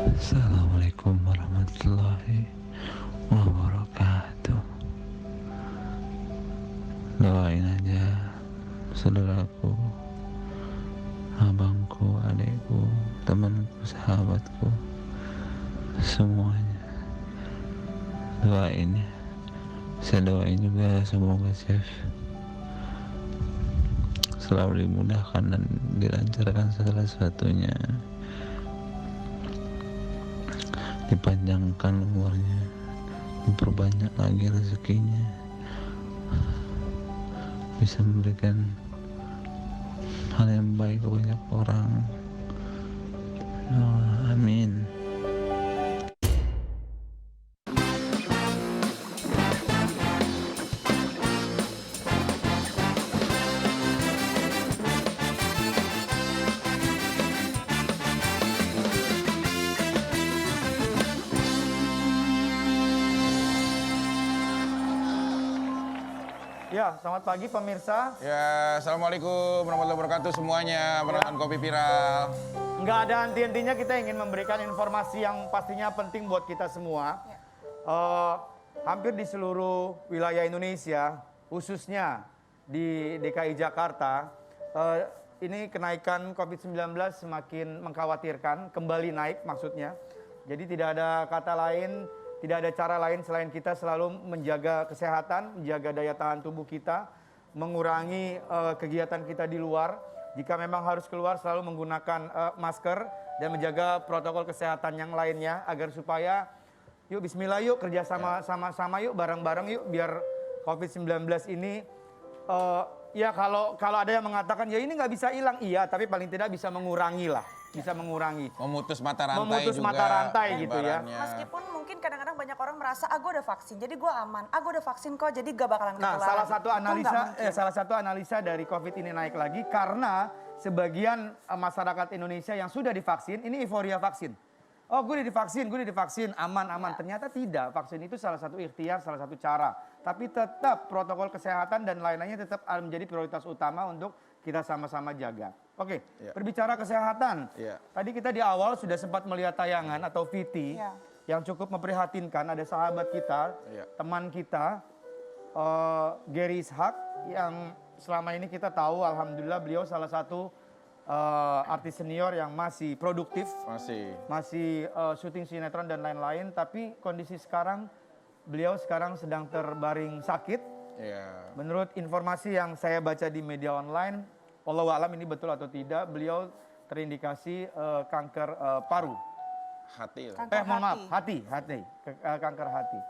Assalamualaikum warahmatullahi wabarakatuh. Doain aja saudaraku, abangku, adikku, temanku, sahabatku, semuanya. Doain ya. Saya doain juga semoga Chef selalu dimudahkan dan dilancarkan segala sesuatunya, dipanjangkan umurnya, diperbanyak lagi rezekinya, bisa memberikan hal yang baik ke banyak orang. Ya Allah, amin. Ya, selamat pagi pemirsa. Ya, Assalamualaikum warahmatullahi wabarakatuh semuanya, penonton Kopi Viral. Nggak ada henti-hentinya kita ingin memberikan informasi yang pastinya penting buat kita semua. Hampir di seluruh wilayah Indonesia, khususnya di DKI Jakarta, ini kenaikan COVID-19 semakin mengkhawatirkan, kembali naik maksudnya. Jadi tidak ada kata lain, tidak ada cara lain selain kita selalu menjaga kesehatan, menjaga daya tahan tubuh kita, mengurangi kegiatan kita di luar. Jika memang harus keluar selalu menggunakan masker dan menjaga protokol kesehatan yang lainnya agar supaya yuk bismillah yuk kerja sama yuk bareng-bareng yuk biar COVID-19 ini ya kalau ada yang mengatakan ya ini nggak bisa hilang, iya tapi paling tidak bisa mengurangi lah. Bisa mengurangi. Memutus mata rantai Memutus juga. mata rantai gitu ya. Meskipun mungkin kadang-kadang banyak orang merasa, gue udah vaksin, jadi gue aman. Gue udah vaksin kok, jadi gak bakalan ketularan. Nah, salah satu analisa dari COVID ini naik lagi karena sebagian masyarakat Indonesia yang sudah divaksin, ini euforia vaksin. Oh, gue udah divaksin, aman. Ya. Ternyata tidak, vaksin itu salah satu ikhtiar, salah satu cara. Tapi tetap protokol kesehatan dan lain-lainnya tetap menjadi prioritas utama untuk kita sama-sama jaga. Oke, berbicara kesehatan. Tadi kita di awal sudah sempat melihat tayangan atau VT yang cukup memprihatinkan. Ada sahabat kita, teman kita, Gary Ishak, yang selama ini kita tahu, alhamdulillah beliau salah satu artis senior yang masih produktif, masih syuting sinetron dan lain-lain. Tapi kondisi sekarang, beliau sekarang sedang terbaring sakit. Menurut informasi yang saya baca di media online, wallahu a'lam ini betul atau tidak, beliau terindikasi kanker paru. Hati. Kanker hati.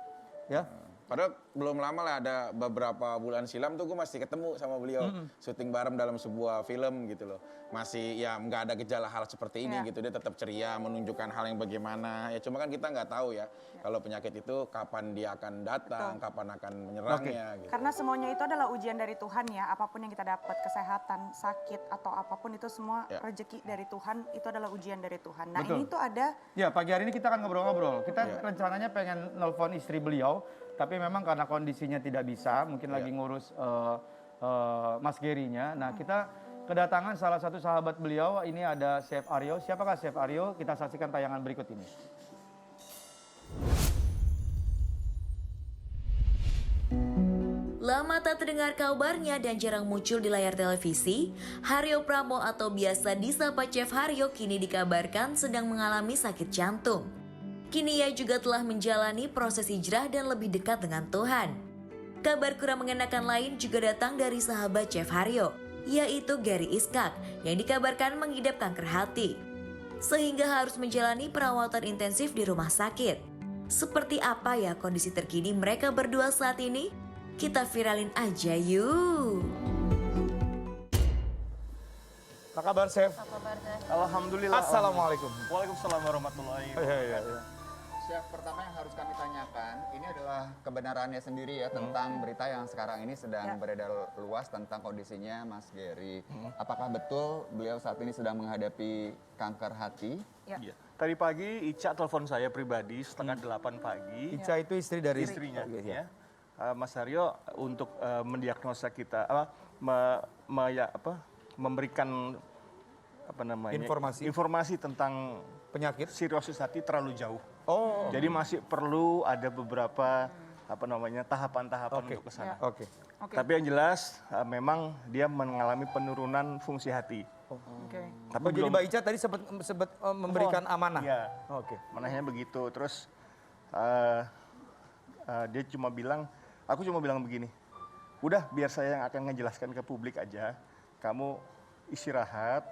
Ya. Padahal belum lama lah, ada beberapa bulan silam tuh gue masih ketemu sama beliau. Syuting bareng dalam sebuah film gitu loh. Masih ya nggak ada gejala hal seperti ini gitu. Dia tetap ceria, menunjukkan hal yang bagaimana. Ya cuma kan kita nggak tahu ya. Kalau penyakit itu kapan dia akan datang, kapan akan menyerangnya. Gitu. Karena semuanya itu adalah ujian dari Tuhan ya. Apapun yang kita dapat, kesehatan, sakit, atau apapun itu semua rezeki dari Tuhan. Itu adalah ujian dari Tuhan. Nah ini tuh ada... Ya pagi hari ini kita akan ngobrol-ngobrol. Kita rencananya pengen nelpon istri beliau. Tapi memang karena kondisinya tidak bisa, mungkin lagi ngurus Mas Gerinya. Nah kita kedatangan salah satu sahabat beliau, ini ada Chef Aryo. Siapakah Chef Aryo? Kita saksikan tayangan berikut ini. Lama tak terdengar kabarnya dan jarang muncul di layar televisi, Haryo Pramo atau biasa disapa Chef Haryo kini dikabarkan sedang mengalami sakit jantung. Kini ia juga telah menjalani proses hijrah dan lebih dekat dengan Tuhan. Kabar kurang mengenakan lain juga datang dari sahabat Chef Haryo, yaitu Gary Ishak yang dikabarkan mengidap kanker hati. Sehingga harus menjalani perawatan intensif di rumah sakit. Seperti apa ya kondisi terkini mereka berdua saat ini? Kita viralin aja yuk. Apa kabar Chef? Alhamdulillah. Assalamualaikum. Waalaikumsalam warahmatullahi wabarakatuh. Chef, pertama yang harus kami tanyakan, ini adalah kebenarannya sendiri ya tentang berita yang sekarang ini sedang beredar luas tentang kondisinya Mas Gary. Apakah betul beliau saat ini sedang menghadapi kanker hati? Iya. Tadi pagi Ica telepon saya pribadi setengah 8 pagi. Ica itu istri dari Istrinya. Ya. Mas Haryo untuk mendiagnosa kita, memberikan informasi tentang penyakit? Sirrosis hati terlalu jauh. Oh. Jadi masih perlu ada beberapa tahapan-tahapan Oke. untuk ke sana. Oke. Oke. Tapi yang jelas memang dia mengalami penurunan fungsi hati. Oke. Tapi Oh, jadi Mbak Ica tadi sempat memberikan amanah. Iya. Oke. Manahnya begitu. Terus dia cuma bilang, aku cuma bilang begini, udah biar saya yang akan ngejelaskan ke publik aja. Kamu istirahat,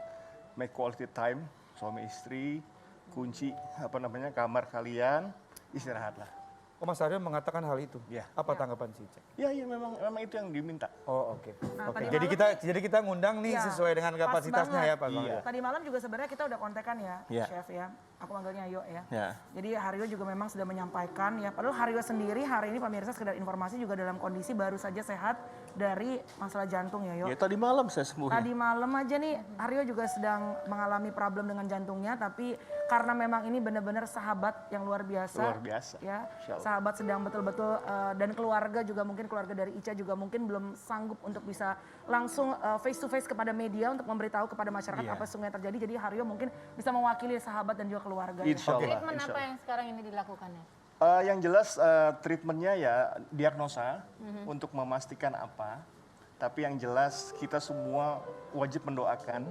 make quality time, suami istri, kunci kamar kalian, istirahatlah. Oh, Mas Aryo mengatakan hal itu. Iya. Apa tanggapan si Ica? Ya, memang itu yang diminta. Oh, oke. Nah, Oke. tadi Jadi kita ngundang nih Iya, sesuai dengan pas kapasitasnya banget. ya, Pak. Iya. Tadi malam juga sebenarnya kita udah kontekan ya, Iya. Chef ya. Aku manggilnya Yo ya. Ya. Jadi Haryo juga memang sudah menyampaikan ya. Padahal Haryo sendiri hari ini pemirsa sekedar informasi juga dalam kondisi baru saja sehat dari masalah jantung ya Yo. Ya tadi malam saya sembuh. Tadi malam aja nih Haryo juga sedang mengalami problem dengan jantungnya, tapi karena memang ini benar-benar sahabat yang luar biasa. Luar biasa. Ya, Insya Allah. sahabat sedang betul-betul dan keluarga juga mungkin keluarga dari Ica juga mungkin belum sanggup untuk bisa langsung face to face kepada media untuk memberitahu kepada masyarakat Iya. apa sesungguhnya terjadi. Jadi Haryo mungkin bisa mewakili sahabat dan juga keluarga. Insya Allah. Treatment insya apa Allah. yang sekarang ini dilakukan ya? Yang jelas treatmentnya ya diagnosa untuk memastikan apa. Tapi yang jelas kita semua wajib mendoakan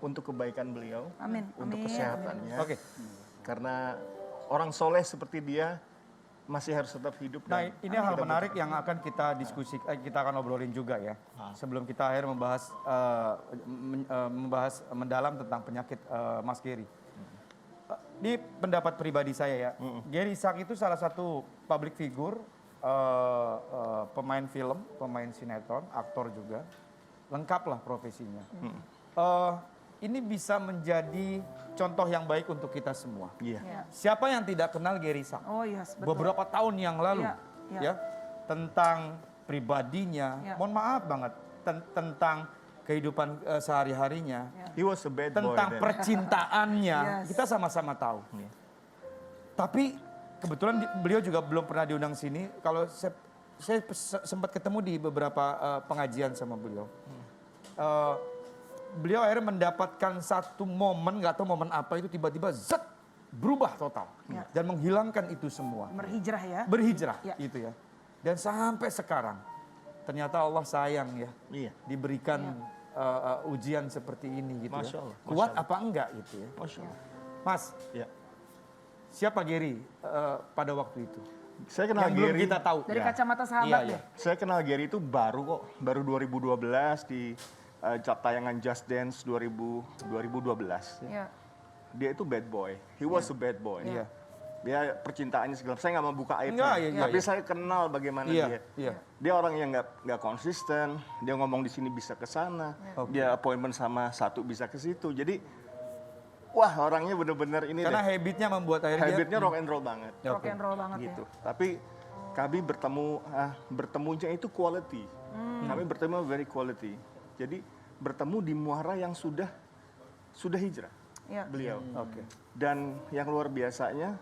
untuk kebaikan beliau, Amin. untuk Amin. kesehatannya. Oke. Karena orang soleh seperti dia masih harus tetap hidup. Nah, dan ini hal menarik yang akan kita diskusi, kita akan obrolin juga ya. Sebelum kita akhir membahas mendalam tentang penyakit Mas Gary. Ini pendapat pribadi saya ya. Gary Isak itu salah satu public figure, pemain film, pemain sinetron, aktor juga. Lengkap lah profesinya. Ini bisa menjadi contoh yang baik untuk kita semua. Iya. Ya. Siapa yang tidak kenal Gary Isak? Oh iya, betul. Beberapa tahun yang lalu Iya, iya. ya tentang pribadinya, Iya. mohon maaf banget tentang kehidupan sehari-harinya, He was a bad boy. tentang then. percintaannya, Yes. kita sama-sama tahu. Iya. Tapi kebetulan beliau juga belum pernah diundang sini. Kalau saya sempat ketemu di beberapa pengajian sama beliau. Beliau akhirnya mendapatkan satu momen, nggak tahu momen apa itu, tiba-tiba zat berubah total Ya. dan menghilangkan itu semua. Berhijrah ya. Berhijrah Ya. gitu ya. Dan sampai sekarang ternyata Allah sayang ya Iya. diberikan ujian seperti ini gitu Masya ya. Allah, Masya Kuat Allah. apa enggak gitu ya. Masya Allah. Mas, Ya. siapa Gary pada waktu itu? Saya kenal Yang belum Gary. kita tahu. Dari Ya. kacamata sahabat Iya, ya. Saya kenal Gary itu baru kok, baru 2012 di tayangan Just Dance 2012. Iya. Dia itu bad boy, he was a bad boy. Iya. Dia percintaannya segala, saya nggak mau buka Enggak, aibnya, iya, tapi iya. saya kenal bagaimana Iya, dia. iya. Dia orang yang nggak konsisten, dia ngomong di sini bisa ke sana, Oke. dia appointment sama satu bisa ke situ. Jadi, wah orangnya bener-bener ini Karena deh. habitnya membuat akhirnya Habitnya rock and roll banget. Ya, Rock oke. and roll banget Gitu. ya. Tapi kami bertemunya itu quality. Kami bertemu very quality. Jadi bertemu di muara yang sudah hijrah Iya. beliau. Oke. Dan yang luar biasanya,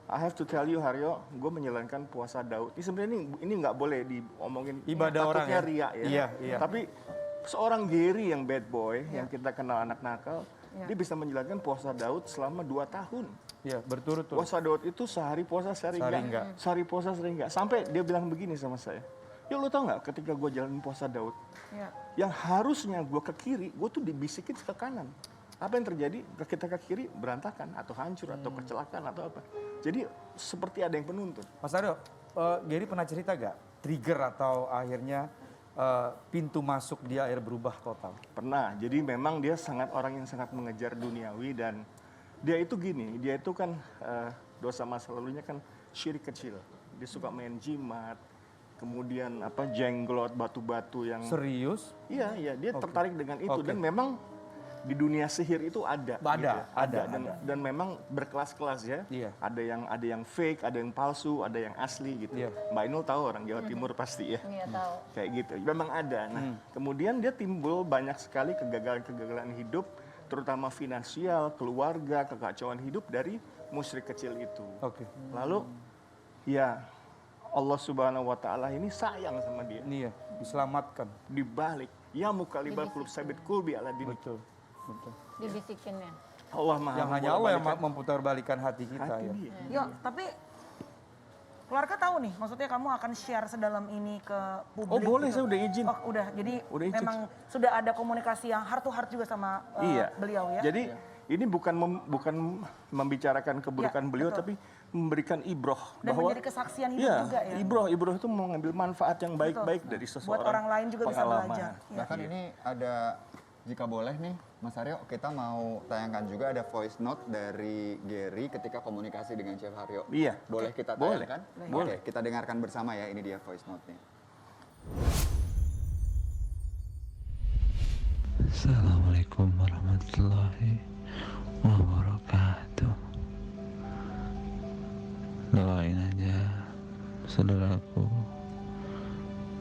I have to tell you Haryo, gue menjalankan puasa Daud. Ini sebenarnya ini nggak boleh diomongin Ibadah orang takutnya ya? ria ya. Iya, iya. Tapi seorang Gary yang bad boy, yang kita kenal anak nakal, Iya. dia bisa menjalankan puasa Daud selama 2 tahun. Iya, berturut-turut. Puasa Daud itu sehari puasa sehari Sehari enggak. enggak. Sehari puasa sehari enggak. Sampai dia bilang begini sama saya. Ya lu tau nggak ketika gue jalanin puasa Daud, Iya. yang harusnya gue ke kiri, gue tuh dibisikin ke kanan. Apa yang terjadi? Kita ke kiri berantakan atau hancur atau kecelakaan atau apa. Jadi seperti ada yang penuntun. Mas Aryo, Gary pernah cerita gak trigger atau akhirnya pintu masuk dia akhir berubah total? Pernah. Jadi memang dia orang yang sangat mengejar duniawi dan dia itu gini, dia itu kan dosa masa lalunya kan syirik kecil. Dia suka main jimat, kemudian jenglot, batu-batu yang Serius? iya dia Oke. tertarik dengan itu Oke. dan memang di dunia sihir itu ada Ada. dan memang berkelas-kelas ya. Iya. Ada yang fake, ada yang palsu, ada yang asli gitu. Iya. Mbak Inul tahu orang Jawa Timur pasti ya. Iya tahu. Kayak gitu. Memang ada. Nah, kemudian dia timbul banyak sekali kegagalan-kegagalan hidup, terutama finansial, keluarga, kekacauan hidup dari musyrik kecil itu. Oke. Lalu ya Allah Subhanahu wa taala ini sayang sama dia. Ini ya, diselamatkan. Dibalik, ya mukalibal kulub sabit kulbi ala dini. Betul. Betul. Dibisikinnya. Allah Maha Yang hanya Allah yang membolak-balikan. memutarbalikkan hati kita Hati ya. dia. Yo, tapi keluarga tahu nih, maksudnya kamu akan share sedalam ini ke publik. Oh boleh, gitu. saya udah izin. Oh udah, jadi Udah izin. memang sudah ada komunikasi yang heart to heart juga sama Iya. beliau ya. Jadi ini bukan membicarakan keburukan Iya, beliau, betul. tapi memberikan ibroh Dan menjadi kesaksian hidup iya, juga ya. ibroh itu mengambil manfaat yang baik-baik dari seseorang. Buat orang lain juga bisa pengalaman. belajar. Ya. Bahkan ini ada, jika boleh nih Mas Haryo, kita mau tayangkan juga ada voice note dari Gary ketika komunikasi dengan Chef Haryo. Iya. Boleh kita Boleh. tayangkan? Boleh. Oke, kita dengarkan bersama ya, ini dia voice note-nya. Assalamualaikum warahmatullahi wabarakatuh. Doain aja saudaraku,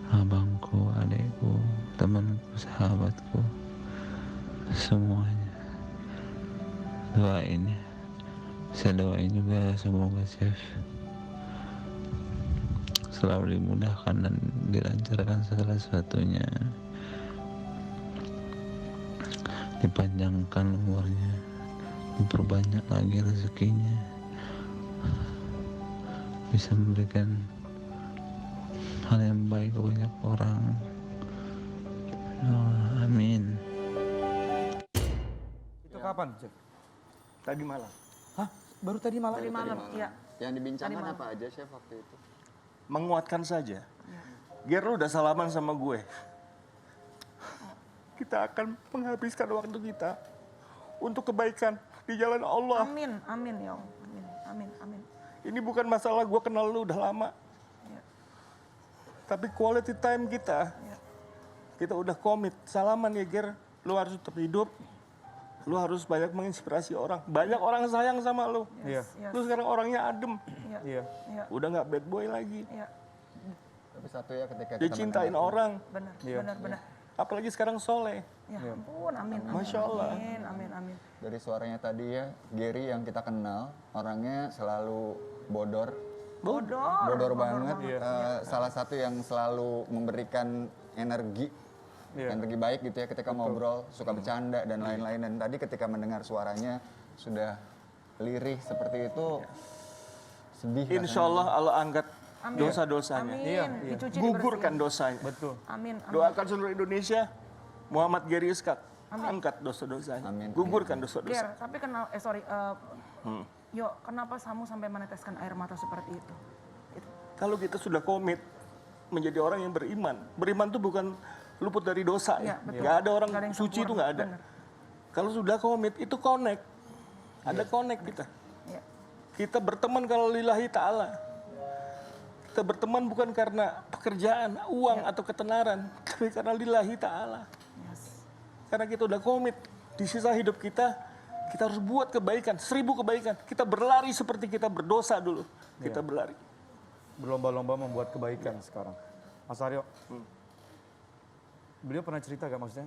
abangku, adekku, temanku, sahabatku, semuanya. Doain ya. Saya doain juga semoga Chef selalu dimudahkan dan dilancarkan segala sesuatunya, dipanjangkan umurnya, diperbanyak lagi rezekinya, bisa memberikan hal yang baik ke banyak orang. Ya Allah, amin. Itu kapan, Chef? Tadi malam. Hah? Baru tadi malam? Tadi malam, iya. Yang dibincangkan Tadi malam. apa aja Chef waktu itu? Menguatkan saja. Ger, lu udah salaman sama gue. Kita akan menghabiskan waktu kita untuk kebaikan di jalan Allah. Amin, amin ya Allah. Amin, amin, amin. Ini bukan masalah gue kenal lu udah lama. Iya. Tapi quality time kita, Iya. kita udah komit. Salaman ya Ger, lu harus tetap hidup. Lu harus banyak menginspirasi orang. Banyak orang sayang sama lu. Iya. Yes. Lu sekarang orangnya adem. Iya. Iya. Iya. Udah nggak bad boy lagi. Iya. Tapi satu ya, ketika kita Dicintain mendengar- orang. Benar, Iya. benar, benar. Apalagi sekarang soleh. Ya ampun, amin, amin. Masya Allah. Amin, amin, amin. Dari suaranya tadi ya, Gary yang kita kenal, orangnya selalu bodor. Bodor banget. Salah satu yang selalu memberikan energi, Iya. energi baik gitu ya ketika ngobrol, suka bercanda dan lain-lain. Dan tadi ketika mendengar suaranya sudah lirih seperti itu, sedih. Insya Allah Allah angkat Amin. dosa-dosanya. Amin. Iya, iya. Dicuci, Gugurkan dibersihin. dosanya. Betul. Amin, amin. Doakan seluruh Indonesia, Muhammad Gary Iskak, angkat dosa-dosanya. Amin. Gugurkan dosa-dosa. Ger, tapi Yo, kenapa kamu sampai meneteskan air mata seperti itu? Kalau kita sudah komit menjadi orang yang beriman. Beriman itu bukan luput dari dosa Iya, ya. betul. Nggak ada orang Nggak ada yang suci itu sempurna, nggak ada. benar. Kalau sudah komit itu connect. Ada connect kita. Iya. Kita berteman kalau lillahi ta'ala. Kita berteman bukan karena pekerjaan, uang atau ketenaran. Tapi karena lillahi ta'ala. Yes. Karena kita udah komit. Di sisa hidup kita harus buat kebaikan. 1000 kebaikan. Kita berlari seperti kita berdosa dulu. Kita berlari. Berlomba-lomba membuat kebaikan sekarang. Mas Aryo, beliau pernah cerita gak maksudnya?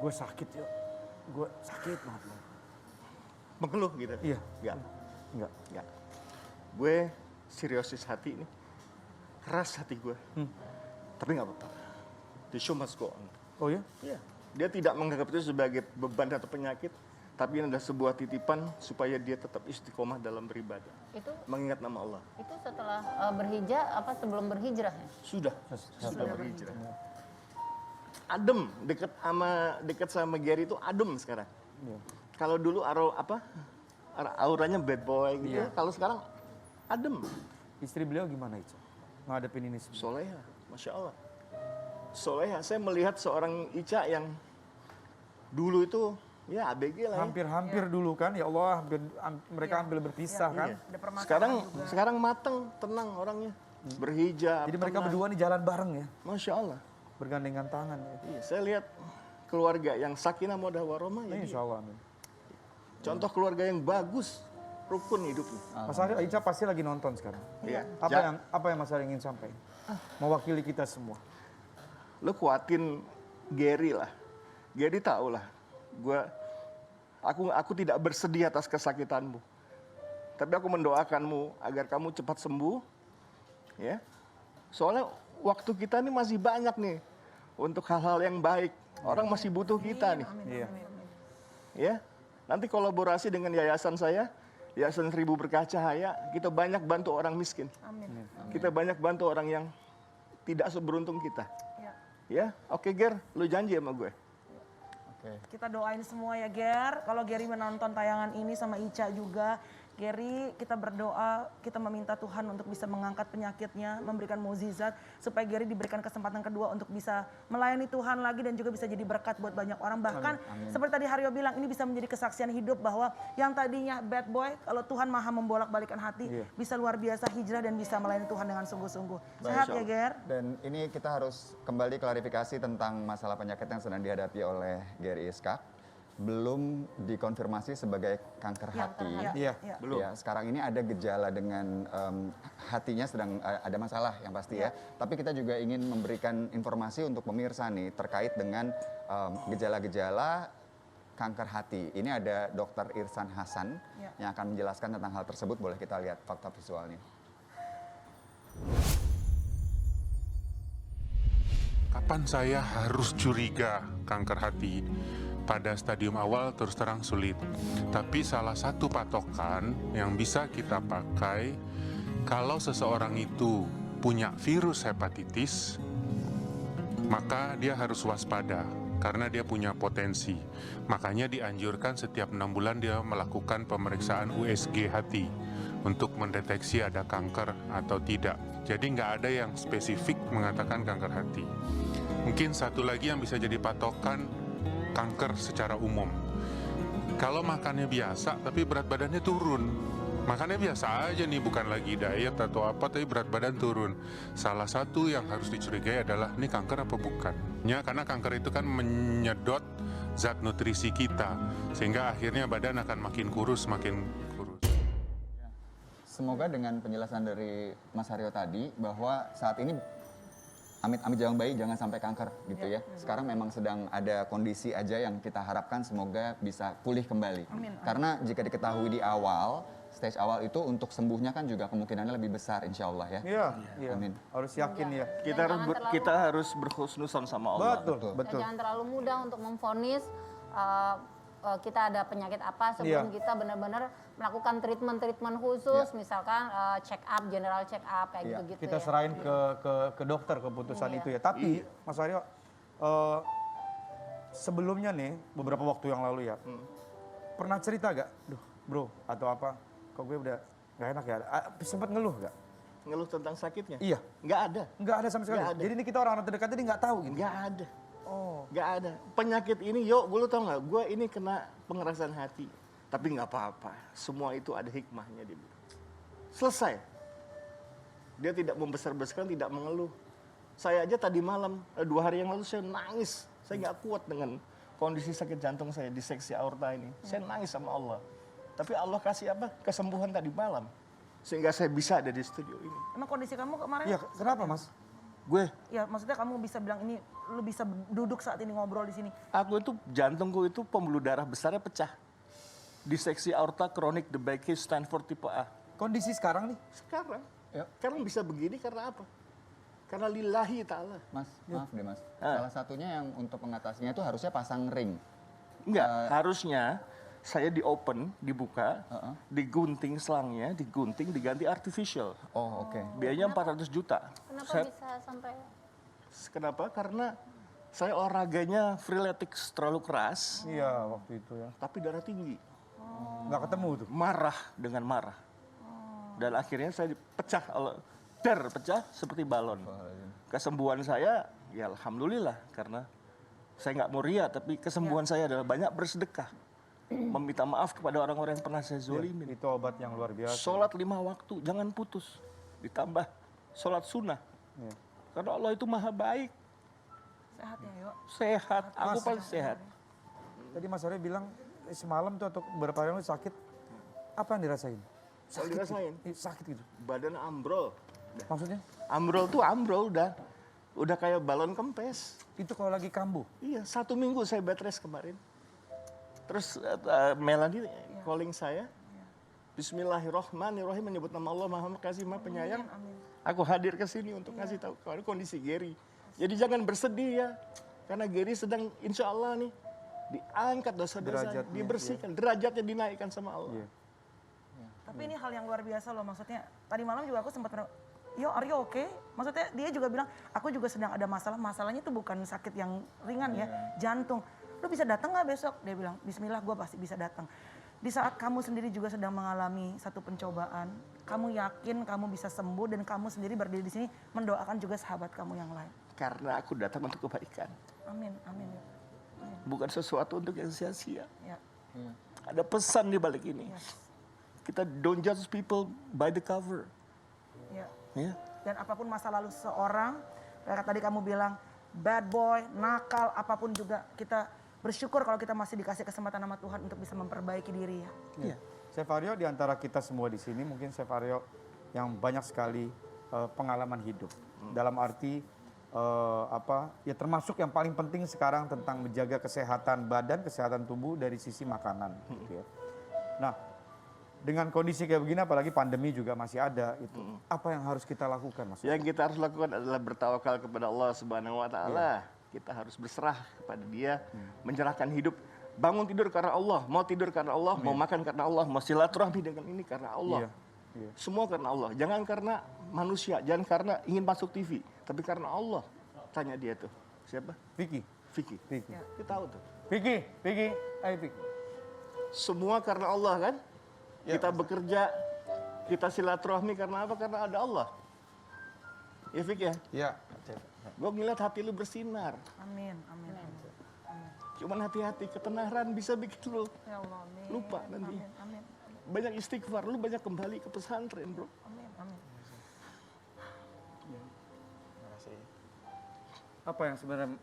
Gue sakit yo, gue sakit banget loh. Mengeluh gitu. Iya. Enggak. Gue seriosis hati ini. Keras hati gue. Tapi nggak apa-apa. The show must go on. Oh ya? Iya. Dia tidak menganggap itu sebagai beban atau penyakit. Tapi ini adalah sebuah titipan supaya dia tetap istiqomah dalam beribadah. Itu Mengingat nama Allah. itu setelah berhijrah apa sebelum berhijrah ya? Sudah berhijrah. Adem, dekat sama Gary itu adem sekarang. Kalau dulu auranya bad boy gitu. Kalau sekarang adem. Istri beliau gimana itu? Ngadepin ini semua? Soleha, Masya Allah. Soleha, saya melihat seorang Ica yang dulu itu ya ABG lah ya. Hampir-hampir dulu kan, ya Allah, mereka hampir berpisah kan. Ada permasalahan juga. Sekarang mateng, tenang orangnya. Berhijab. Jadi mereka tenang. berdua nih jalan bareng ya, Masya Allah. bergandengan tangan ya. Iya, saya lihat keluarga yang sakinah mawaddah warahmah ya. Insya Allah, amin. Contoh keluarga yang bagus, rukun hidupnya. Mas Aryo, Ica pasti lagi nonton sekarang. Iya. Apa yang Mas Aryo ingin sampaikan? Mewakili kita semua. Lo kuatin Gary lah. Gary tahu lah. Aku tidak bersedih atas kesakitanmu. Tapi aku mendoakanmu agar kamu cepat sembuh. Ya. Soalnya waktu kita ini masih banyak nih untuk hal-hal yang baik. Orang masih butuh kita nih. Amin, Iya. amin, amin. Ya. Nanti kolaborasi dengan yayasan saya, Yayasan 1000 Berkah Cahaya, kita banyak bantu orang miskin. Amin. Kita banyak bantu orang yang tidak seberuntung kita. Ya. Ya, oke Ger, lu janji sama gue. Kita doain semua ya Ger. Kalau Gary menonton tayangan ini sama Ica juga. Gary, kita berdoa, kita meminta Tuhan untuk bisa mengangkat penyakitnya, memberikan mukjizat supaya Gary diberikan kesempatan kedua untuk bisa melayani Tuhan lagi dan juga bisa jadi berkat buat banyak orang. Bahkan seperti tadi Haryo bilang, ini bisa menjadi kesaksian hidup bahwa yang tadinya bad boy, kalau Tuhan maha membolak-balikan hati, bisa luar biasa hijrah dan bisa melayani Tuhan dengan sungguh-sungguh. Sehat ya Ger? Dan ini kita harus kembali klarifikasi tentang masalah penyakit yang sedang dihadapi oleh Gary Iskak. Belum dikonfirmasi sebagai kanker hati. Iya, belum. Ya, sekarang ini ada gejala dengan hatinya sedang ada masalah yang pasti ya. Tapi kita juga ingin memberikan informasi untuk pemirsa nih terkait dengan gejala-gejala kanker hati. Ini ada Dr. Irsan Hasan yang akan menjelaskan tentang hal tersebut. Boleh kita lihat fakta visualnya. Kapan saya harus curiga kanker hati? Pada stadium awal terus terang sulit. Tapi salah satu patokan yang bisa kita pakai kalau seseorang itu punya virus hepatitis, maka dia harus waspada karena dia punya potensi. Makanya dianjurkan setiap 6 bulan dia melakukan pemeriksaan USG hati untuk mendeteksi ada kanker atau tidak. Jadi nggak ada yang spesifik mengatakan kanker hati. Mungkin satu lagi yang bisa jadi patokan kanker secara umum. Kalau makannya biasa tapi berat badannya turun. Makannya biasa aja nih, bukan lagi diet atau apa, tapi berat badan turun. Salah satu yang harus dicurigai adalah ini kanker apa bukan. Ya, karena kanker itu kan menyedot zat nutrisi kita, sehingga akhirnya badan akan makin kurus. Semoga dengan penjelasan dari Mas Haryo tadi bahwa saat ini amit-amit jangan bayi, jangan sampai kanker gitu ya. Sekarang memang sedang ada kondisi aja yang kita harapkan semoga bisa pulih kembali. Karena jika diketahui di awal, stage awal itu untuk sembuhnya kan juga kemungkinannya lebih besar insya Allah ya. Iya. Amin. Harus yakin ya. Kita harus berhusnuzon sama Allah. Betul. Jangan terlalu mudah untuk memvonis kita ada penyakit apa sebelum kita benar-benar melakukan treatment khusus, misalkan check up, general check up kayak gitu-gitu. Kita serahin ke dokter keputusan itu ya. Tapi Mas Aryo, sebelumnya nih beberapa waktu yang lalu ya, pernah cerita gak, duh bro atau apa, kok gue udah gak enak ya, sempat ngeluh gak? Ngeluh tentang sakitnya? Iya. Nggak ada. Nggak ada sama sekali? Jadi ini kita orang-orang terdekat ini nggak tahu gitu? Nggak ada. Nggak ada. Penyakit ini, gue lu tau nggak, gue ini kena pengerasan hati. Tapi nggak apa-apa, semua itu ada hikmahnya dia bilang. Selesai. Dia tidak membesar-besarkan, tidak mengeluh. Saya aja tadi malam, 2 hari yang lalu saya nangis. Saya nggak kuat dengan kondisi sakit jantung saya, diseksi aorta ini. Saya nangis sama Allah. Tapi Allah kasih apa? Kesembuhan tadi malam. Sehingga saya bisa ada di studio ini. Emang kondisi kamu kemarin? Iya, kenapa Mas? Gue? Ya maksudnya kamu bisa bilang ini, lu bisa duduk saat ini ngobrol di sini. Aku itu, jantungku itu pembuluh darah besarnya pecah. Diseksi aorta kronik the Becky Stanford tipe A. Kondisi sekarang nih? Sekarang. Sekarang bisa begini karena apa? Karena lillahi ta'ala. Mas, maaf deh Mas. Salah satunya yang untuk mengatasinya itu harusnya pasang ring. Enggak, harusnya saya di open, dibuka, digunting selangnya, digunting, diganti artificial. Oh, oke. Biayanya 400 juta. Kenapa bisa sampai? Kenapa? Karena saya olahraganya freeletics terlalu keras. Iya, waktu itu ya. Tapi darah tinggi. Nggak ketemu tuh? Marah dengan marah. Dan akhirnya saya pecah, pecah seperti balon. Kesembuhan saya, ya alhamdulillah. Karena saya nggak mau ria, tapi kesembuhan saya adalah banyak bersedekah. Meminta maaf kepada orang-orang yang pernah saya zolimin. Itu obat yang luar biasa. Sholat 5 waktu, jangan putus. Ditambah sholat sunnah. Karena Allah itu maha baik. Sehat ya, yuk. Sehat, aku paling sehat. Tadi Mas Aryo bilang semalam tuh atau beberapa hari lalu sakit. Apa yang dirasain? Sakit dirasain? Sakit gitu. Badan ambrol. Maksudnya? Ambrol tuh ambrol udah kayak balon kempes. Itu kalau lagi kambuh? Iya, 1 minggu saya bed rest kemarin. Terus Melanie calling saya. Bismillahirrahmanirrahim, menyebut nama Allah Maha Kasih Maha Penyayang. Aku hadir ke sini untuk ngasih tahu kondisi Gary. Jadi jangan bersedih ya. Karena Gary sedang insya Allah nih diangkat dosa-dosanya, Derajatnya, dibersihkan, derajatnya dinaikkan sama Allah. Iya. Tapi ini hal yang luar biasa loh, maksudnya tadi malam juga aku sempat yo, are you okay? Maksudnya dia juga bilang, aku juga sedang ada masalah, masalahnya itu bukan sakit yang ringan ya, jantung. Lu bisa datang nggak besok? Dia bilang, bismillah gue pasti bisa datang. Di saat kamu sendiri juga sedang mengalami satu pencobaan, kamu yakin kamu bisa sembuh dan kamu sendiri berdiri di sini mendoakan juga sahabat kamu yang lain. Karena aku datang untuk kebaikan. Amin, amin. Bukan sesuatu untuk yang sia-sia. Ya. Ada pesan di balik ini. Yes. Kita don't judge people by the cover. Ya. Ya. Dan apapun masa lalu seseorang, kayak tadi kamu bilang, bad boy, nakal, apapun juga kita bersyukur kalau kita masih dikasih kesempatan sama Tuhan untuk bisa memperbaiki diri ya. Iya. Chef Aryo di antara kita semua di sini mungkin Chef Aryo yang banyak sekali pengalaman hidup. Dalam arti ya termasuk yang paling penting sekarang tentang menjaga kesehatan badan, kesehatan tubuh dari sisi makanan gitu ya. Nah, dengan kondisi kayak begini apalagi pandemi juga masih ada itu. Apa yang harus kita lakukan Mas? Yang kita harus lakukan adalah bertawakal kepada Allah Subhanahu wa taala. Kita harus berserah kepada Dia, menyerahkan hidup. Bangun tidur karena Allah, mau tidur karena Allah, mau makan karena Allah, mau silaturahmi dengan ini karena Allah. Semua karena Allah. Jangan karena manusia, jangan karena ingin masuk TV, tapi karena Allah. Tanya dia tuh. Siapa? Vicky. Vicky. Kita tahu tuh. Vicky, ayo Vicky. Semua karena Allah kan? Kita bekerja, kita silaturahmi karena apa? Karena ada Allah. Ya Vicky ya? Iya. Gue ngeliat hati lu bersinar. Amin, amin. Cuman hati-hati, ketenaran bisa bikin lu Ya Allah, amin. lupa nanti. Amin, amin. Banyak istighfar, lu banyak kembali ke pesantren bro. Amin, amin. Apa yang sebenarnya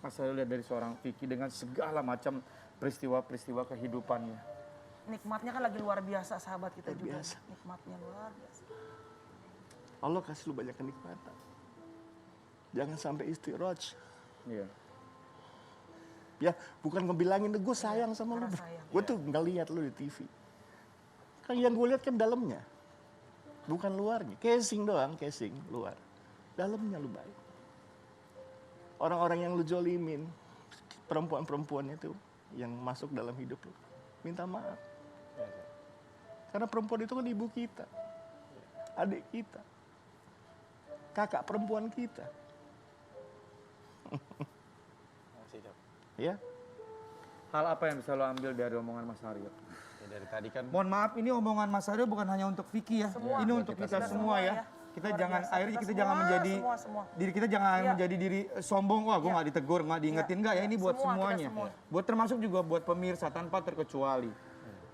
Mas Aryo lihat dari seorang Vicky dengan segala macam peristiwa-peristiwa kehidupannya? Nikmatnya kan lagi luar biasa sahabat kita Luar juga. biasa. Nikmatnya luar biasa. Allah kasih lu banyak kenikmatan. Jangan sampai istiraj. Iya. Ya, bukan ngebilangin gue sayang sama lu. Karena sayang. Gue tuh ngeliat lu di TV. Kan yang gue lihat kan dalamnya. Bukan luarnya. Casing doang, casing luar. Dalamnya lu baik. Orang-orang yang lu jolimin, perempuan-perempuan itu yang masuk dalam hidup lu, minta maaf. Karena perempuan itu kan ibu kita, adik kita, kakak perempuan kita. Ya. Hal apa yang bisa lo ambil dari omongan Mas Aryo? Ya, dari tadi kan Mohon maaf, ini omongan Mas Aryo bukan hanya untuk Vicky ya. Semua. Ini untuk kita semua ya. Kita Luar jangan biasa. akhirnya kita Kita jangan semua, menjadi semua. diri kita jangan Iya. menjadi diri sombong. Wah, gue nggak ditegur, nggak diingetin nggak ya. Ini buat Semua, kita semuanya. semua. Buat termasuk juga buat pemirsa tanpa terkecuali.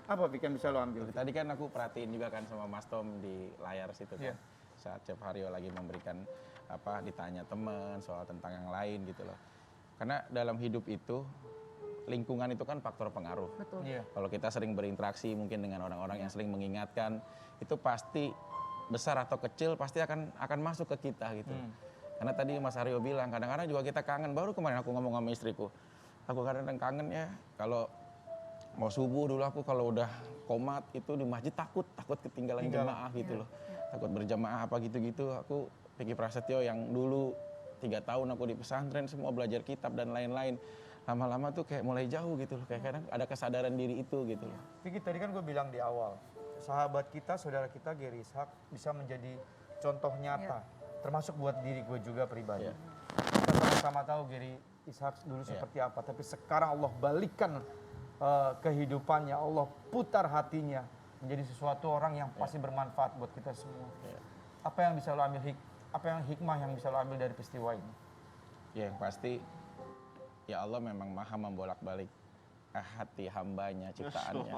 Apa Vicky yang bisa lo ambil? tadi kan aku perhatiin juga kan sama Mas Tom di layar situ kan. Saat Chef Haryo lagi memberikan ditanya teman soal tentang yang lain gitu loh. Karena dalam hidup itu lingkungan itu kan faktor pengaruh. Betul. Iya. Kalau kita sering berinteraksi mungkin dengan orang-orang yang sering mengingatkan, itu pasti besar atau kecil pasti akan masuk ke kita gitu. Karena tadi Mas Aryo bilang kadang-kadang juga kita kangen. Baru kemarin aku ngomong sama istriku, aku kadang-kadang kangen ya kalau mau subuh dulu aku kalau udah komat itu di masjid takut ketinggalan jemaah gitu loh. Takut berjamaah apa gitu-gitu. Aku Vicky Prasetyo yang dulu 3 tahun aku di pesantren semua belajar kitab dan lain-lain. Lama-lama tuh kayak mulai jauh gitu loh. Kayak kadang ada kesadaran diri itu gitu loh. Vicky tadi kan gue bilang di awal, sahabat kita, saudara kita Gary Ishak bisa menjadi contoh nyata. Termasuk buat diri gue juga pribadi. Kita sama-sama tahu Gary Ishak dulu seperti apa. Tapi sekarang Allah balikan kehidupannya, Allah putar hatinya menjadi sesuatu orang yang pasti bermanfaat buat kita semua. Apa yang bisa lo ambil apa yang hikmah yang bisa lo ambil dari peristiwa ini? Ya yang pasti ya Allah memang maha membolak-balik hati hambanya, ciptaannya.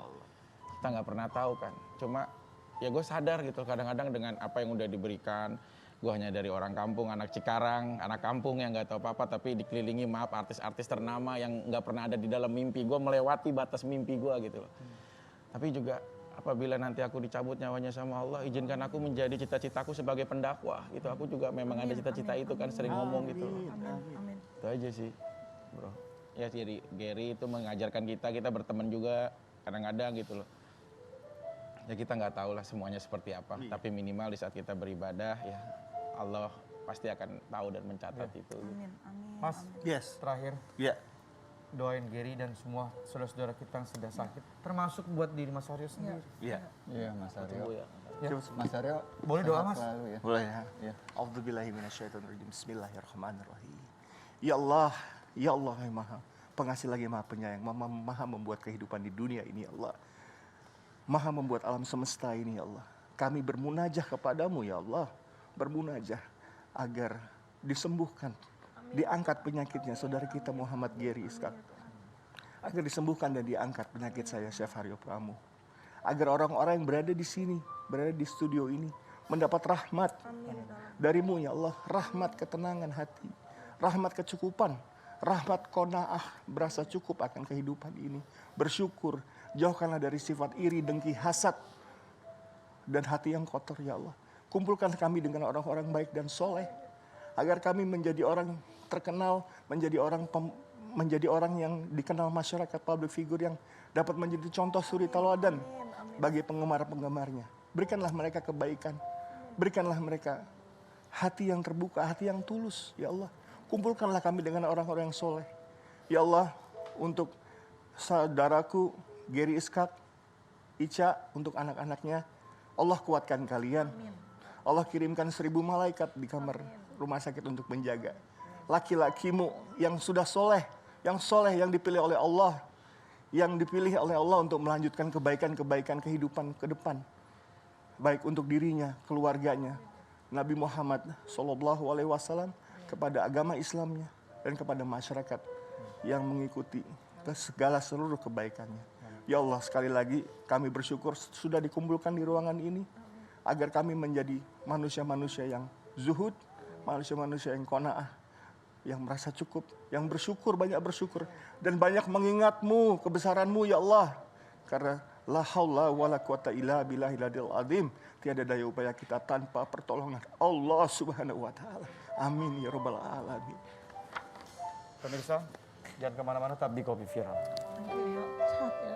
Kita nggak pernah tahu kan. Cuma ya gue sadar gitu kadang-kadang dengan apa yang udah diberikan. Gue hanya dari orang kampung, anak Cikarang, anak kampung yang nggak tahu apa-apa, tapi dikelilingi maaf artis-artis ternama yang nggak pernah ada di dalam mimpi. Gue melewati batas mimpi gue gitu loh. Tapi juga apabila nanti aku dicabut nyawanya sama Allah, izinkan aku menjadi cita-citaku sebagai pendakwah. Gitu. Aku juga memang ada cita-cita itu kan sering ngomong gitu loh. Amin. Itu aja sih, bro. Ya jadi Gary itu mengajarkan kita berteman juga kadang-kadang gitu loh. Ya kita nggak tahu lah semuanya seperti apa, tapi minimal di saat kita beribadah ya Allah pasti akan tahu dan mencatat itu. Amin. Mas, Yes. terakhir. Ya. doain Gary dan semua saudara-saudara kita yang sedang sakit, termasuk buat diri Mas Aryo sendiri. Iya. Iya, Mas Aryo. Ya. Mas Aryo, Boleh doa, sehat Mas? selalu ya. Boleh ya. Iya. A'udzubillahi minasyaitonirrajim. Bismillahirrahmanirrahim. Ya Allah, ya Allah yang Maha Pengasih lagi Maha Penyayang, Maha membuat kehidupan di dunia ini ya Allah. Maha membuat alam semesta ini ya Allah. Kami bermunajah kepadamu ya Allah. Bermunajah agar disembuhkan, diangkat penyakitnya saudara kita Muhammad Gary Iskak. Agar disembuhkan dan diangkat penyakit saya Chef Haryo Pramo. Agar orang-orang yang berada di sini, berada di studio ini mendapat rahmat darimu ya Allah. Rahmat ketenangan hati, rahmat kecukupan, rahmat qanaah, berasa cukup akan kehidupan ini. Bersyukur, jauhkanlah dari sifat iri, dengki, hasad, dan hati yang kotor ya Allah. Kumpulkan kami dengan orang-orang baik dan soleh, agar kami menjadi orang terkenal, menjadi orang yang dikenal masyarakat, public figure yang dapat menjadi contoh suri tauladan bagi penggemar-penggemarnya. Berikanlah mereka kebaikan, berikanlah mereka hati yang terbuka, hati yang tulus ya Allah. Kumpulkanlah kami dengan orang-orang yang soleh ya Allah. Untuk saudaraku Gary Iskak, Ica, untuk anak-anaknya, Allah kuatkan kalian. Allah kirimkan 1000 malaikat di kamar rumah sakit untuk menjaga. Laki-lakimu yang sudah soleh, yang dipilih oleh Allah, yang dipilih oleh Allah untuk melanjutkan kebaikan-kebaikan kehidupan ke depan. Baik untuk dirinya, keluarganya, Nabi Muhammad SAW, kepada agama Islamnya, dan kepada masyarakat yang mengikuti segala seluruh kebaikannya. Ya Allah, sekali lagi kami bersyukur sudah dikumpulkan di ruangan ini, agar kami menjadi manusia-manusia yang zuhud, manusia-manusia yang qanaah, yang merasa cukup, yang bersyukur, banyak bersyukur, dan banyak mengingatmu, kebesaranmu ya Allah. Karena la haula wala quwata illa billahil azim. Tiada daya upaya kita tanpa pertolongan Allah Subhanahu wa taala. Amin ya rabbal alamin. Pemirsa, jangan kemana-mana, tetap di Kopi Viral. Sehat ya.